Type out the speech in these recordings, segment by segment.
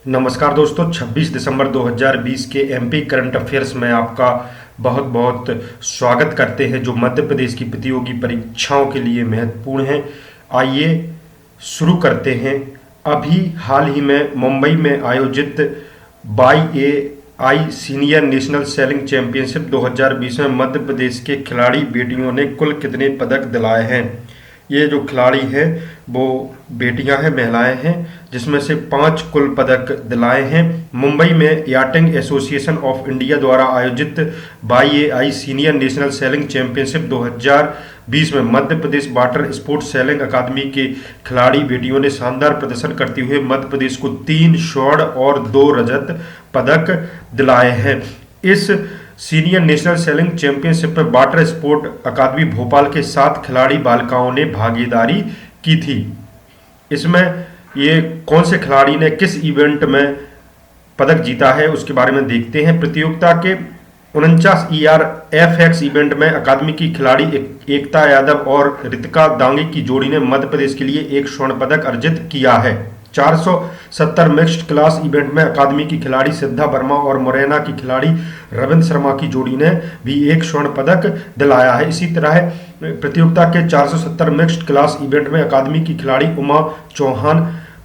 नमस्कार दोस्तों, 26 दिसंबर 2020 के एमपी करंट अफेयर्स में आपका बहुत बहुत स्वागत करते हैं, जो मध्य प्रदेश की प्रतियोगी परीक्षाओं के लिए महत्वपूर्ण है। आइए शुरू करते हैं। अभी हाल ही में मुंबई में आयोजित BIAI senior national selling championship 2020 में मध्य प्रदेश के खिलाड़ी बेटियों ने कुल कितने पदक दिलाए हैं? ये जो खिलाड़ी है वो बेटियां हैं, महिलाएं हैं, जिसमें से 5 कुल पदक दिलाए हैं। मुंबई में याटिंग एसोसिएशन ऑफ इंडिया द्वारा आयोजित BIAI senior national selling championship 2020 में Madhya Pradesh water sports selling अकादमी के खिलाड़ी बेटियों ने शानदार प्रदर्शन करते हुए मध्य प्रदेश को 3 स्वर्ण और 2 रजत पदक दिलाए हैं। इस सीनियर नेशनल सेलिंग चैंपियनशिप में वाटर स्पोर्ट अकादमी भोपाल के 7 खिलाड़ी बालिकाओं ने भागीदारी की थी। इसमें ये कौन से खिलाड़ी ने किस इवेंट में पदक जीता है उसके बारे में देखते हैं। प्रतियोगिता के 49 ERFX इवेंट में अकादमी की खिलाड़ी एकता यादव और रितिका दांगी की जोड़ी ने मध्य प्रदेश के लिए 1 स्वर्ण पदक अर्जित किया है। 470 मिक्स्ड क्लास इवेंट में अकादमी की खिलाड़ी सिद्धा वर्मा और मुरैना की खिलाड़ी रविंद्र शर्मा की जोड़ी ने भी 1 स्वर्ण पदक दिलाया है। इसी तरह प्रतियोगिता के 470 मिक्स्ड क्लास इवेंट में अकादमी की खिलाड़ी उमा चौहान,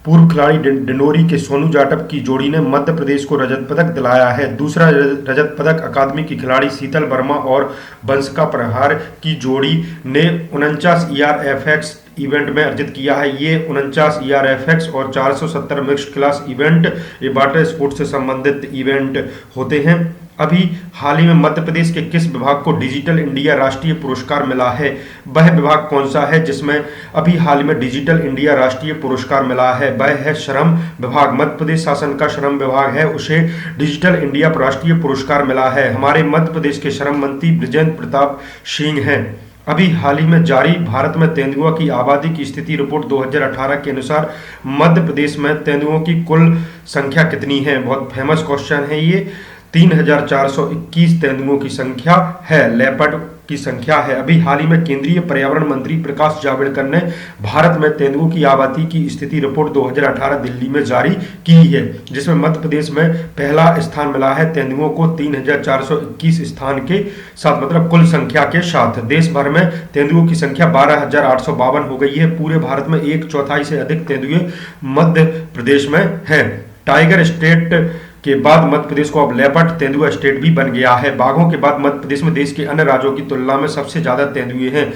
पूर्व खिलाड़ी डिंडोरी के सोनू जाटव की जोड़ी ने मध्य प्रदेश को रजत पदक दिलाया है। दूसरा रजत पदक अकादमी की खिलाड़ी शीतल वर्मा और वंशिका प्रहार की जोड़ी ने 49 ERFX इवेंट में अर्जित किया है। ये 49 ERFX और 470 मिक्स्ड क्लास इवेंट ये वाटर स्पोर्ट्स से संबंधित इवेंट होते हैं। अभी हाल ही में मध्य प्रदेश के किस विभाग को डिजिटल इंडिया राष्ट्रीय पुरस्कार मिला है? वह विभाग कौन सा है जिसमें अभी हाल में डिजिटल इंडिया राष्ट्रीय पुरस्कार मिला है? वह है श्रम विभाग। मध्य प्रदेश शासन का श्रम विभाग है, उसे डिजिटल इंडिया राष्ट्रीय पुरस्कार मिला है। हमारे मध्य प्रदेश के श्रम मंत्री बृजेंद्र प्रताप सिंह हैं। अभी हाल ही में जारी भारत में तेंदुआ की आबादी की स्थिति रिपोर्ट 2018 के अनुसार मध्य प्रदेश में तेंदुओं की कुल संख्या कितनी है? बहुत फेमस क्वेश्चन है ये। 3421 तेंदुओं की संख्या है, लेपर्ड की संख्या है। अभी हाल ही में केंद्रीय पर्यावरण मंत्री प्रकाश जावड़ेकर ने भारत में तेंदुओं की आबादी की स्थिति रिपोर्ट 2018 दिल्ली में जारी की है, जिसमें मध्य प्रदेश में पहला स्थान मिला है तेंदुओं को 3421 स्थान के साथ, मतलब कुल संख्या के साथ। देश भर में तेंदुओं की संख्या 12852 हो गई है। पूरे भारत में 1/4 से अधिक तेंदुए मध्य प्रदेश में हैं। टाइगर स्टेट के बाद मध्य प्रदेश को अब लेपर्ड तेंदुआ स्टेट भी बन गया है। बाघों के बाद मध्य प्रदेश में देश के अन्य राज्यों की तुलना में सबसे ज्यादा तेंदुए हैं।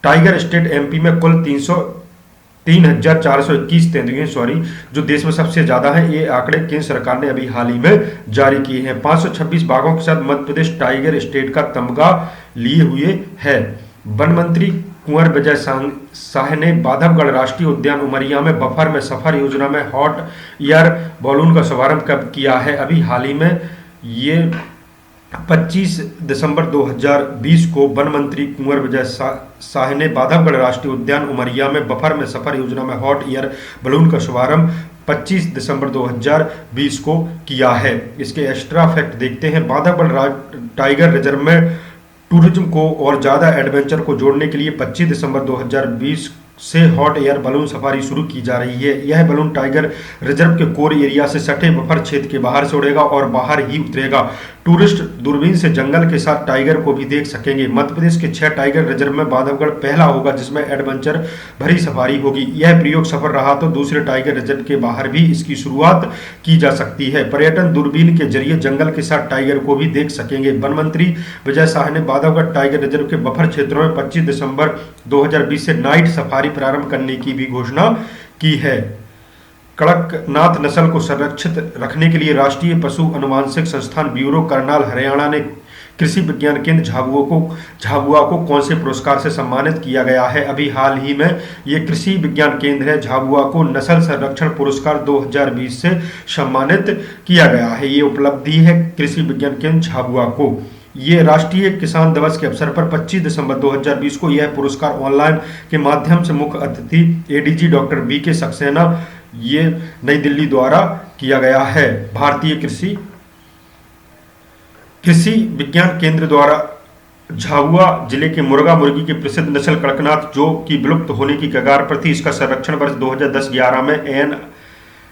टाइगर स्टेट MP में कुल 3421 तेंदुए जो देश में सबसे ज्यादा हैं। ये आंकड़े केंद्र सरकार ने अभी हाल ही में जारी किए हैं। 526 बाघों के साथ मध्य प्रदेश टाइगर स्टेट का तमगा लिए हुए है। वन मंत्री कुंवर विजय शाह ने बांधवगढ़ राष्ट्रीय उद्यान उमरिया में बफर में सफर योजना में हॉट एयर बलून का शुभारंभ कब किया है? अभी हाल ही में ये 25 दिसंबर 2020 को वन मंत्री कुंवर विजय शाह ने बांधवगढ़ राष्ट्रीय उद्यान उमरिया में बफर में सफर योजना में हॉट एयर बलून का शुभारंभ 25 दिसंबर 2020 को किया है। इसके एक्स्ट्रा फैक्ट देखते हैं। बांधवगढ़ टाइगर रिजर्व में टूरिज्म को और ज़्यादा एडवेंचर को जोड़ने के लिए 25 दिसंबर 2020 से हॉट एयर बलून सफारी शुरू की जा रही है। यह बलून टाइगर रिजर्व के कोर एरिया से सटे बफर क्षेत्र के बाहर से उड़ेगा और बाहर ही उतरेगा। टूरिस्ट दूरबीन से जंगल के साथ टाइगर को भी देख सकेंगे। मध्य प्रदेश के 6 टाइगर रिजर्व में बांधवगढ़ पहला होगा जिसमें एडवेंचर भरी सफारी होगी। यह प्रयोग सफल रहा तो दूसरे टाइगर रिजर्व के बाहर भी इसकी शुरुआत की जा सकती है। पर्यटन दूरबीन के जरिए जंगल के साथ टाइगर को भी देख सकेंगे। वन मंत्री विजय शाह ने बांधवगढ़ टाइगर रिजर्व के बफर क्षेत्रों में 25 दिसंबर 2020 से नाइट सफारी प्रारंभ करने की भी घोषणा की है। कड़कनाथ नस्ल को संरक्षित रखने के लिए राष्ट्रीय पशु अनुवांशिक संस्थान ब्यूरो करनाल हरियाणा ने कृषि विज्ञान केंद्र झाबुआ को कौन से पुरस्कार से सम्मानित किया गया है? अभी हाल ही में ये कृषि विज्ञान केंद्र है झाबुआ को नस्ल संरक्षण पुरस्कार 2020 से सम्मानित किया गया है। ये उपलब्धि है कृषि विज्ञान केंद्र झाबुआ को। ये राष्ट्रीय किसान दिवस के अवसर पर 25 दिसंबर 2020 को यह पुरस्कार ऑनलाइन के माध्यम से मुख्य अतिथि ADG डॉक्टर BK सक्सेना ये नई दिल्ली द्वारा किया गया है। भारतीय कृषि विज्ञान केंद्र द्वारा झाबुआ जिले के मुर्गा मुर्गी की प्रसिद्ध नस्ल कड़कनाथ जो कि विलुप्त होने की कगार पर थी, इसका संरक्षण वर्ष 2010-11 में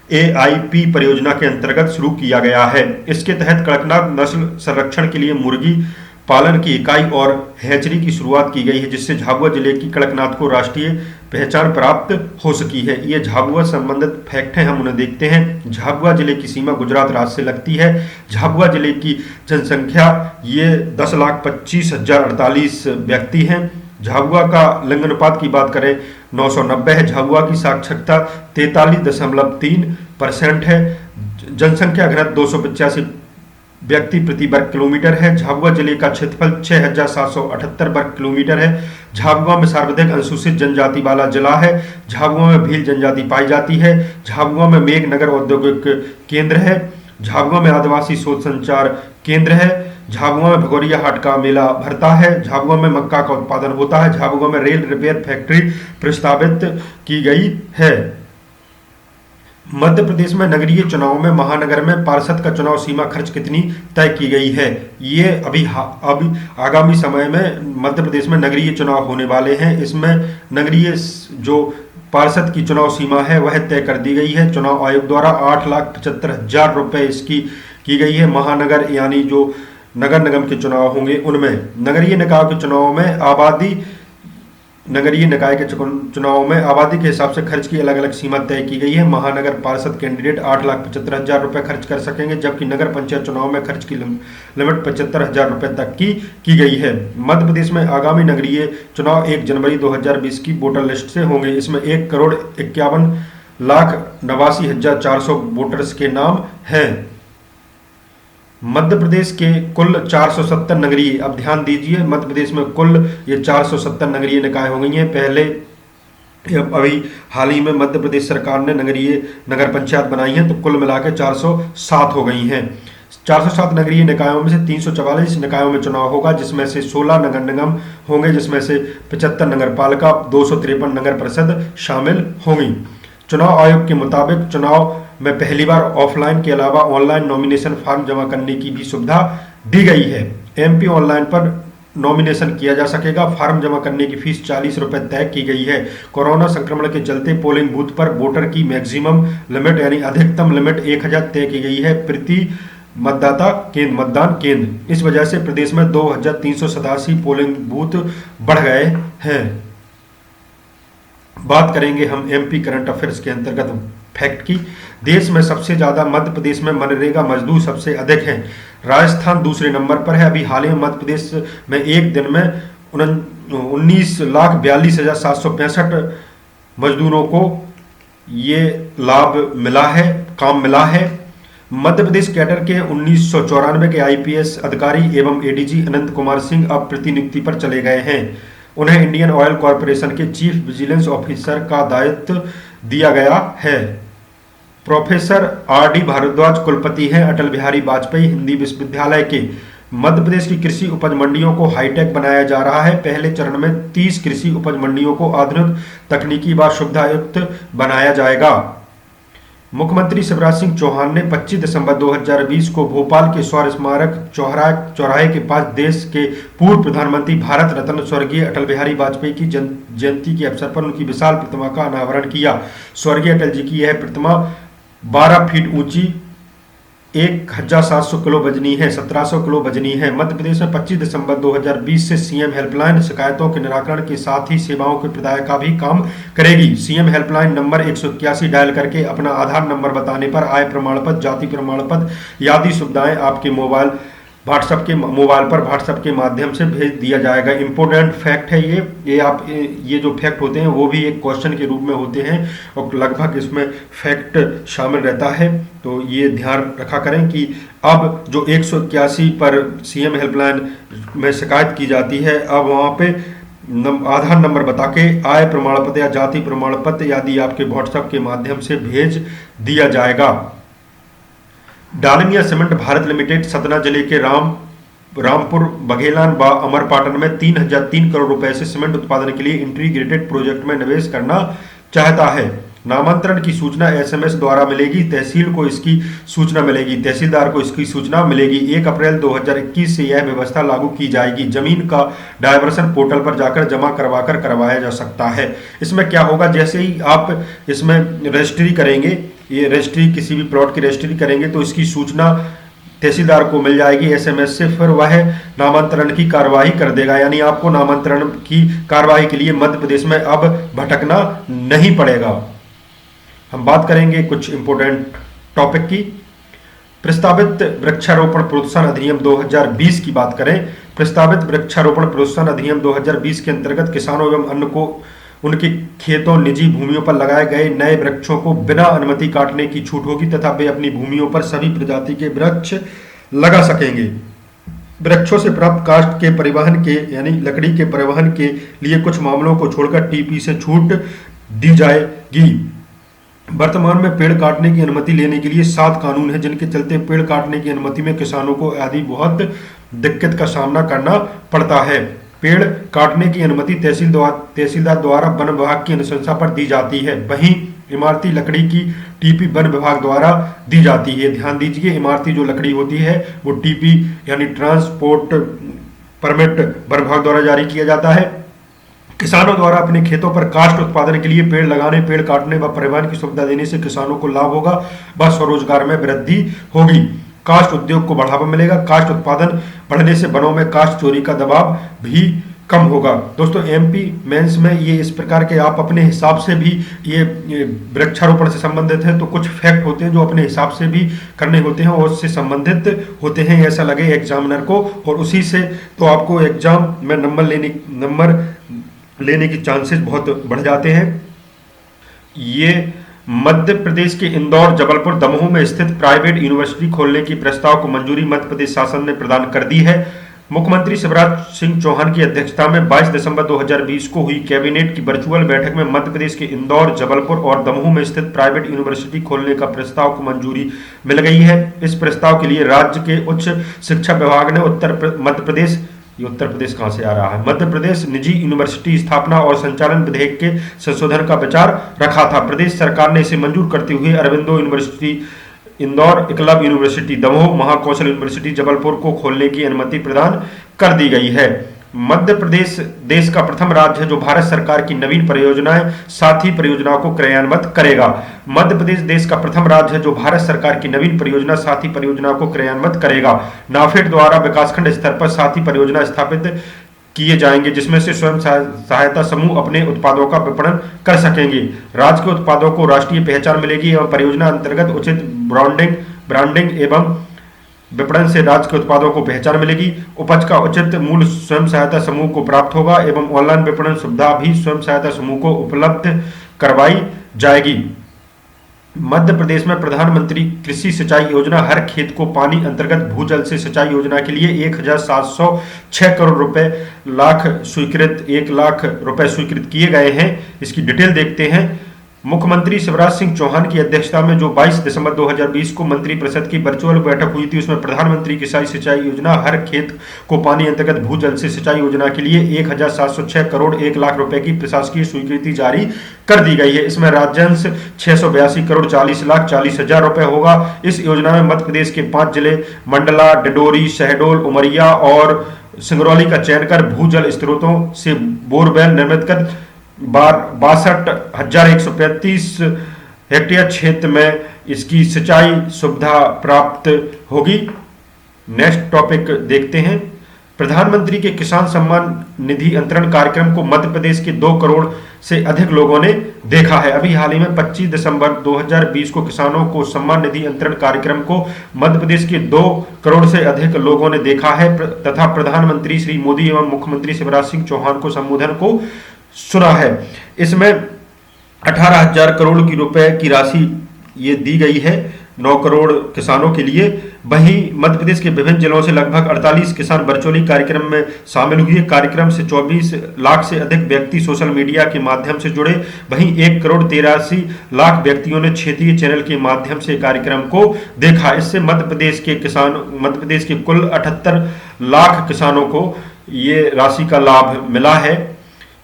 AIP परियोजना के अंतर्गत शुरू किया गया है। इसके तहत कड़कनाथ नस्ल संरक्षण के लिए मुर्गी पालन की इकाई और हैचरी की शुरुआत की गई है, जिससे झाबुआ जिले की कड़कनाथ को राष्ट्रीय पहचान प्राप्त हो सकी है। ये झाबुआ संबंधित फैक्ट हैं, हम उन्हें देखते हैं। झाबुआ जिले की सीमा गुजरात राज्य से लगती है। झाबुआ जिले की जनसंख्या ये 10,25,048 व्यक्ति हैं। झाबुआ का लिंग अनुपात की बात करें 990 है। झाबुआ की साक्षरता 43.3% है। जनसंख्या घनत्व 285 व्यक्ति प्रति वर्ग किलोमीटर है। झाबुआ जिले का क्षेत्रफल 6,778 वर्ग किलोमीटर है। झाबुआ में सर्वाधिक अनुसूचित जनजाति वाला जिला है। झाबुआ में भील जनजाति पाई जाती है। झाबुआ में मेघनगर औद्योगिक केंद्र है। झाबुआ में आदिवासी शोध संचार केंद्र है। झाबुआ में भगोरिया हाट का मेला भरता है। झाबुआ में मक्का का उत्पादन होता है। झाबुआ में रेल रिपेयर फैक्ट्री प्रस्तावित की गई है। मध्य प्रदेश में नगरीय चुनाव में महानगर में पार्षद का चुनाव सीमा खर्च कितनी तय की गई है? ये अभी आगामी समय में मध्य प्रदेश में नगरीय चुनाव होने वाले हैं। इसमें नगरीय जो पार्षद की चुनाव सीमा है वह तय कर दी गई है। चुनाव आयोग द्वारा 8,75,000 रुपये इसकी की गई है। महानगर यानी जो नगर निगम के चुनाव होंगे उनमें, नगरीय निकाय के चुनाव में चुनाव में आबादी के हिसाब से खर्च की अलग अलग सीमा तय की गई है। महानगर पार्षद कैंडिडेट 8,75,000 रुपये खर्च कर सकेंगे, जबकि नगर पंचायत चुनाव में खर्च की लिमिट 75,000 रुपये तक की गई है। मध्य प्रदेश में आगामी नगरीय चुनाव 1 जनवरी 2020 की वोटर लिस्ट से होंगे। इसमें 1,51,89,400 वोटर्स के नाम हैं। मध्य प्रदेश के कुल 470 नगरीय, अब ध्यान दीजिए, मध्य प्रदेश में कुल ये 470 नगरीय निकाय हो गई हैं। पहले अभी हाल ही में मध्य प्रदेश सरकार ने नगर पंचायत बनाई है, तो कुल मिला के 407 हो गई हैं। 407 नगरीय निकायों में से 344 निकायों में चुनाव होगा, जिसमें से 16 नगर निगम होंगे, जिसमें से 75 नगर पालिका, 253 नगर परिषद शामिल होंगी। चुनाव आयोग के मुताबिक चुनाव में पहली बार ऑफलाइन के अलावा ऑनलाइन नॉमिनेशन फॉर्म जमा करने की भी सुविधा दी गई है। MP ऑनलाइन पर नॉमिनेशन किया जा सकेगा। फॉर्म जमा करने की फीस 40 रुपये तय की गई है। कोरोना संक्रमण के चलते पोलिंग बूथ पर वोटर की मैक्सिमम लिमिट यानी अधिकतम लिमिट 1,000 तय की गई है प्रति मतदान केंद्र। इस वजह से प्रदेश में 2,387 पोलिंग बूथ बढ़ गए हैं। बात करेंगे हम MP करंट अफेयर्स के अंतर्गत फैक्ट की। देश में सबसे ज्यादा मध्य प्रदेश में मनरेगा मजदूर सबसे अधिक हैं। राजस्थान दूसरे नंबर पर है। अभी हाल ही में मध्य प्रदेश में एक दिन में 19,42,765 मजदूरों को ये लाभ मिला है, काम मिला है। मध्य प्रदेश कैडर के 1994 के IPS अधिकारी एवं ADG अनंत कुमार सिंह अब प्रतिनियुक्ति पर चले गए हैं। उन्हें इंडियन ऑयल कॉरपोरेशन के चीफ विजिलेंस ऑफिसर का दायित्व दिया गया है। प्रोफेसर RD भारद्वाज कुलपति हैं अटल बिहारी वाजपेयी हिंदी विश्वविद्यालय के। मध्य प्रदेश की कृषि उपज मंडियों को हाईटेक बनाया जा रहा है। पहले चरण में 30 कृषि उपज मंडियों को आधुनिक तकनीकी व सुविधायुक्त बनाया जाएगा। मुख्यमंत्री शिवराज सिंह चौहान ने 25 दिसंबर 2020 को भोपाल के शौर्य स्मारक चौराहे के पास देश के पूर्व प्रधानमंत्री भारत रत्न स्वर्गीय अटल बिहारी वाजपेयी की जयंती के अवसर पर उनकी विशाल प्रतिमा का अनावरण किया। स्वर्गीय अटल जी की यह प्रतिमा 12 फीट ऊंची, 1,700 किलो वजनी है, 1,700 किलो वजनी है। मध्य प्रदेश में 25 दिसंबर 2020 से CM हेल्पलाइन शिकायतों के निराकरण के साथ ही सेवाओं के प्रदाय का भी काम करेगी। CM हेल्पलाइन नंबर 181 डायल करके अपना आधार नंबर बताने पर आय प्रमाण पत्र, जाति प्रमाण पत्र आदि सुविधाएं आपके मोबाइल पर व्हाट्सएप के माध्यम से भेज दिया जाएगा। इंपॉर्टेंट फैक्ट है ये जो फैक्ट होते हैं वो भी एक क्वेश्चन के रूप में होते हैं और लगभग इसमें फैक्ट शामिल रहता है, तो ये ध्यान रखा करें कि अब जो 181 पर CM हेल्पलाइन में शिकायत की जाती है, अब वहाँ पे आधार नंबर बता के आय प्रमाण पत्र या जाति प्रमाण पत्र आदि आपके व्हाट्सएप के माध्यम से भेज दिया जाएगा। डालमिया सीमेंट भारत लिमिटेड सतना जिले के रामपुर बघेलान व अमरपाटन में 3,003 करोड़ रुपए से सीमेंट उत्पादन के लिए इंटीग्रेटेड प्रोजेक्ट में निवेश करना चाहता है। नामांतरण की सूचना एसएमएस द्वारा मिलेगी। तहसील को इसकी सूचना मिलेगी, तहसीलदार को इसकी सूचना मिलेगी। 1 अप्रैल 2021 से यह व्यवस्था लागू की जाएगी। जमीन का डायवर्सन पोर्टल पर जाकर जमा करवाया जा सकता है। इसमें क्या होगा, जैसे ही आप इसमें रजिस्ट्री करेंगे, ये रजिस्ट्री किसी भी प्लॉट की रजिस्ट्री करेंगे तो इसकी सूचना तहसीलदार को मिल जाएगी एसएमएस से, फिर वह नामांतरण की कार्यवाही कर देगा। यानी आपको नामांतरण की कार्यवाही के लिए मध्य प्रदेश में अब भटकना नहीं पड़ेगा। हम बात करेंगे कुछ इंपोर्टेंट टॉपिक की। प्रस्तावित वृक्षारोपण प्रोत्साहन अधिनियम 2020 की बात करें। प्रस्तावित वृक्षारोपण प्रोत्साहन अधिनियम 2020 के अंतर्गत किसानों एवं अन्य को उनके खेतों, निजी भूमियों पर लगाए गए नए वृक्षों को बिना अनुमति काटने की छूट होगी तथा वे अपनी भूमियों पर सभी प्रजाति के वृक्ष लगा सकेंगे। वृक्षों से प्राप्त काष्ठ के परिवहन के यानी लकड़ी के परिवहन के लिए कुछ मामलों को छोड़कर टीपी से छूट दी जाएगी। वर्तमान में पेड़ काटने की अनुमति लेने के लिए 7 कानून हैं, जिनके चलते पेड़ काटने की अनुमति में किसानों को आदि बहुत दिक्कत का सामना करना पड़ता है। पेड़ काटने की अनुमति तहसीलदार द्वारा वन विभाग की अनुशंसा पर दी जाती है। वहीं इमारती लकड़ी की टीपी वन विभाग द्वारा दी जाती है। ध्यान दीजिए, इमारती जो लकड़ी होती है वो टीपी यानी ट्रांसपोर्ट परमिट वन विभाग द्वारा जारी किया जाता है। किसानों द्वारा अपने खेतों पर काष्ठ उत्पादन के लिए पेड़ लगाने, पेड़ काटने व परिवहन की सुविधा देने से किसानों को लाभ होगा व स्वरोजगार में वृद्धि होगी। काष्ठ उद्योग को बढ़ावा मिलेगा। काष्ठ उत्पादन बढ़ने से वनों में काष्ठ चोरी का दबाव भी कम होगा। दोस्तों, एमपी मेंस में ये इस प्रकार के आप अपने हिसाब से भी ये वृक्षारोपण से संबंधित है तो कुछ फैक्ट होते हैं जो अपने हिसाब से भी करने होते हैं और उससे संबंधित होते हैं, ऐसा लगे एग्जामिनर को, और उसी से तो आपको एग्जाम में नंबर लेने की चांसेस बहुत बढ़ जाते हैं। ये मध्य प्रदेश के इंदौर, जबलपुर, दमोह में स्थित प्राइवेट यूनिवर्सिटी खोलने की प्रस्ताव को मंजूरी मध्य प्रदेश शासन ने प्रदान कर दी है। मुख्यमंत्री शिवराज सिंह चौहान की अध्यक्षता में 22 दिसंबर 2020 को हुई कैबिनेट की वर्चुअल बैठक में मध्य प्रदेश के इंदौर, जबलपुर और दमोह में स्थित प्राइवेट यूनिवर्सिटी खोलने का प्रस्ताव को मंजूरी मिल गई है। इस प्रस्ताव के लिए राज्य के उच्च शिक्षा विभाग ने उत्तर प्रदेश कहां से आ रहा है, मध्य प्रदेश निजी यूनिवर्सिटी स्थापना और संचालन विधेयक के संशोधन का विचार रखा था। प्रदेश सरकार ने इसे मंजूर करते हुए Aurobindo University Indore, Eklavya University Damoh, Mahakoshal University Jabalpur को खोलने की अनुमति प्रदान कर दी गई है। मध्य प्रदेश देश का प्रथम राज्य है जो भारत सरकार की नवीन परियोजनाएं साथी परियोजनाओं को क्रियान्वित करेगा। मध्य प्रदेश देश का प्रथम राज्य है जो भारत सरकार की नवीन परियोजना साथी परियोजनाओं को क्रियान्वित करेगा। नाफेड द्वारा विकासखंड स्तर पर साथी परियोजना स्थापित किए जाएंगे जिसमें से स्वयं सहायता समूह अपने उत्पादों का विपणन कर सकेंगे। राज्य के उत्पादों को राष्ट्रीय पहचान मिलेगी एवं परियोजना अंतर्गत उचित ब्रांडिंग एवं विपणन से राज्य के उत्पादों को पहचान मिलेगी। उपज का उचित मूल्य स्वयं सहायता समूह को प्राप्त होगा एवं ऑनलाइन विपणन सुविधा भी स्वयं सहायता समूह को उपलब्ध करवाई जाएगी। मध्य प्रदेश में प्रधानमंत्री कृषि सिंचाई योजना हर खेत को पानी अंतर्गत भूजल से सिंचाई योजना के लिए 1706 करोड़ रुपए 1 लाख रुपए स्वीकृत किए गए हैं। इसकी डिटेल देखते हैं। मुख्यमंत्री शिवराज सिंह चौहान की अध्यक्षता में जो 22 दिसंबर 2020 को मंत्रिपरिषद की वर्चुअल बैठक हुई थी उसमें प्रधानमंत्री कृषि सिंचाई योजना हर खेत को पानी अंतर्गत भूजल से सिंचाई योजना के लिए 1706 करोड़ 1 लाख रुपए की प्रशासकीय स्वीकृति जारी कर दी गई है। इसमें राज्यांश 682 करोड़ 40 लाख 40 हजार रुपए होगा। इस योजना में मध्य प्रदेश के 5 जिले मंडला, डिंडोरी, शहडोल, उमरिया और सिंगरौली का चयन कर भूजल स्रोतों से बोरवेल निर्मित कर 62,135 हेक्टेयर क्षेत्र में इसकी सिंचाई सुविधा प्राप्त होगी। नेक्स्ट टॉपिक देखते हैं। प्रधानमंत्री के किसान सम्मान निधि अंतरण कार्यक्रम को मध्य प्रदेश के 2 करोड़ से अधिक लोगों ने देखा है। अभी हाल ही में 25 दिसंबर 2020 को किसानों को सम्मान निधि अंतरण कार्यक्रम को मध्य प्रदेश के 2 करोड़ से अधिक लोगों ने देखा है तथा प्रधानमंत्री श्री मोदी एवं मुख्यमंत्री शिवराज सिंह चौहान को संबोधन को सुना है। इसमें 18,000 करोड़ की रुपए की राशि ये दी गई है 9 करोड़ किसानों के लिए। वहीं मध्य प्रदेश के विभिन्न जिलों से लगभग 48 किसान वर्चुअली कार्यक्रम में शामिल हुए। कार्यक्रम से 24 लाख से अधिक व्यक्ति सोशल मीडिया के माध्यम से जुड़े। वहीं 1 करोड़ 83 लाख व्यक्तियों ने क्षेत्रीय चैनल के माध्यम से कार्यक्रम को देखा। इससे मध्य प्रदेश के कुल 78 लाख किसानों को ये राशि का लाभ मिला है।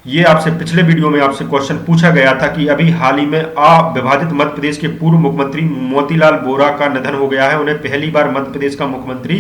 ये आपसे पिछले वीडियो में आपसे क्वेश्चन पूछा गया था कि अभी हाल ही में अविभाजित मध्य प्रदेश के पूर्व मुख्यमंत्री मोतीलाल वोरा का निधन हो गया है, उन्हें पहली बार मध्य प्रदेश का मुख्यमंत्री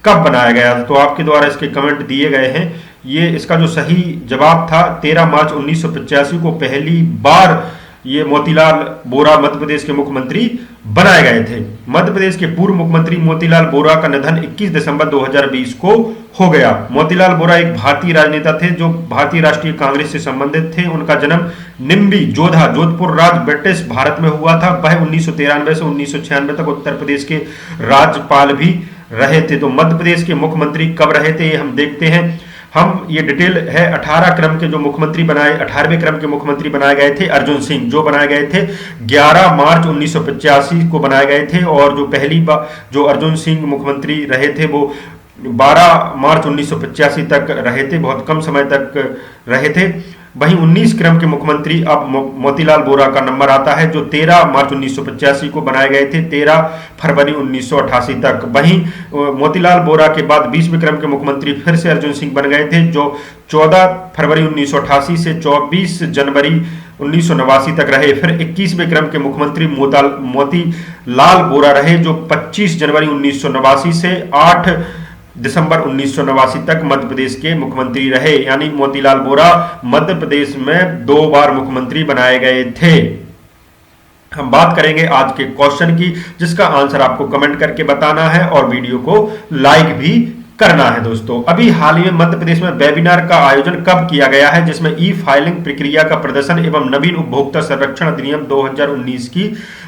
कब बनाया गया था। तो आपके द्वारा इसके कमेंट दिए गए हैं। ये इसका जो सही जवाब था 13 मार्च 1985 को पहली बार ये मोतीलाल वोरा मध्य प्रदेश के मुख्यमंत्री बनाए गए थे। मध्य प्रदेश के पूर्व मुख्यमंत्री मोतीलाल वोरा का निधन 21 दिसंबर 2020 को हो गया। मोतीलाल वोरा एक भारतीय राजनेता थे जो भारतीय राष्ट्रीय कांग्रेस से संबंधित थे। उनका जन्म निम्बी जोधा जोधपुर राज्य ब्रिटिश भारत में हुआ था। वह 1993 से 1996 तक उत्तर प्रदेश के राज्यपाल भी रहे थे। तो मध्य प्रदेश के मुख्यमंत्री कब रहे थे ये हम देखते हैं। हम ये डिटेल है 18 क्रम के जो मुख्यमंत्री बनाए 18वें क्रम के मुख्यमंत्री बनाए गए थे अर्जुन सिंह, जो बनाए गए थे 11 मार्च 1985 को बनाए गए थे। और जो पहली बार जो अर्जुन सिंह मुख्यमंत्री रहे थे वो 12 मार्च 1985 तक रहे थे, बहुत कम समय तक रहे थे। वहीं 19 क्रम के मुख्यमंत्री अब मोतीलाल वोरा का नंबर आता है जो 13 मार्च 1985 को बनाए गए थे 13 फरवरी 1988 तक। वहीं मोतीलाल वोरा के बाद 20वें क्रम के मुख्यमंत्री फिर से अर्जुन सिंह बन गए थे जो 14 फरवरी 1988 से 24 जनवरी 1989 तक रहे। फिर 21वें क्रम के मुख्यमंत्री मोतीलाल वोरा रहे जो 25 जनवरी 1989 से 8 दिसंबर 1989 तक मध्य प्रदेश के मुख्यमंत्री रहे। यानी मोतीलाल वोरा मध्य प्रदेश में 2 बार मुख्यमंत्री बनाए गए थे। हम बात करेंगे आज के क्वेश्चन की जिसका आंसर आपको कमेंट करके बताना है और वीडियो को लाइक भी करना है। दोस्तों अभी हाल ही में मध्य प्रदेश में वेबिनार का आयोजन कब किया गया है जिसमें ई फाइलिंग प्रक्रिया का प्रदर्शन एवं नवीन उपभोक्ता संरक्षण अधिनियम 2019 की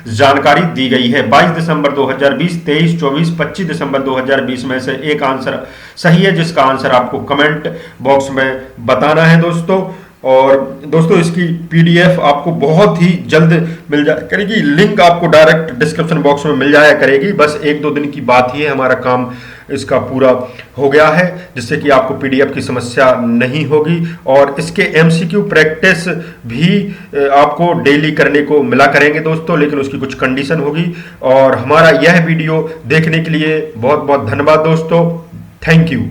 जानकारी दी गई है। 22 दिसंबर 2020, 23, 24, 25 दिसंबर 2020 में से एक आंसर सही है जिसका आंसर आपको कमेंट बॉक्स में बताना है दोस्तों। और दोस्तों इसकी पीडीएफ आपको बहुत ही जल्द मिल जाया करेगी, लिंक आपको डायरेक्ट डिस्क्रिप्शन बॉक्स में मिल जाया करेगी। बस 1-2 दिन की बात ही है, हमारा काम इसका पूरा हो गया है जिससे कि आपको पीडीएफ की समस्या नहीं होगी। और इसके एमसीक्यू प्रैक्टिस भी आपको डेली करने को मिला करेंगे दोस्तों, लेकिन उसकी कुछ कंडीशन होगी। और हमारा यह वीडियो देखने के लिए बहुत बहुत धन्यवाद दोस्तों, थैंक यू।